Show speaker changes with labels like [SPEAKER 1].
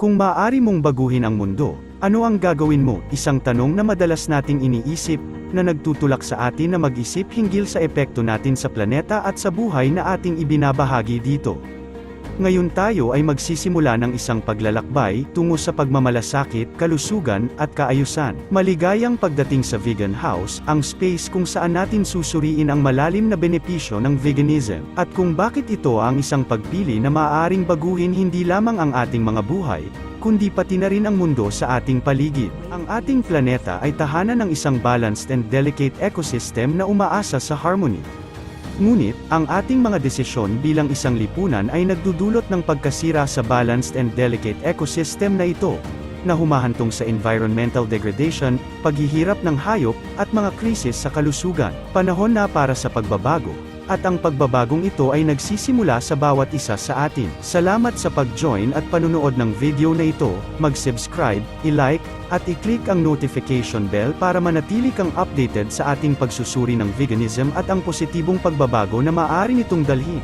[SPEAKER 1] Kung maaari mong baguhin ang mundo, ano ang gagawin mo? Isang tanong na madalas nating iniisip, na nagtutulak sa atin na mag-isip hinggil sa epekto natin sa planeta at sa buhay na ating ibinabahagi dito. Ngayon tayo ay magsisimula ng isang paglalakbay tungo sa pagmamalasakit, kalusugan, at kaayusan. Maligayang pagdating sa Vegan House, ang space kung saan natin susuriin ang malalim na benepisyo ng veganism, at kung bakit ito ang isang pagpili na maaaring baguhin hindi lamang ang ating mga buhay, kundi pati na rin ang mundo sa ating paligid. Ang ating planeta ay tahanan ng isang balanced and delicate ecosystem na umaasa sa harmony. Ngunit, ang ating mga desisyon bilang isang lipunan ay nagdudulot ng pagkasira sa balanced and delicate ecosystem na ito, na humahantong sa environmental degradation, paghihirap ng hayop, at mga krisis sa kalusugan. Panahon na para sa pagbabago, at ang pagbabagong ito ay nagsisimula sa bawat isa sa atin. Salamat sa pag-join at panunood ng video na ito, mag-subscribe, i-like, at i-click ang notification bell para manatili kang updated sa ating pagsusuri ng veganism at ang positibong pagbabago na maaari nitong dalhin.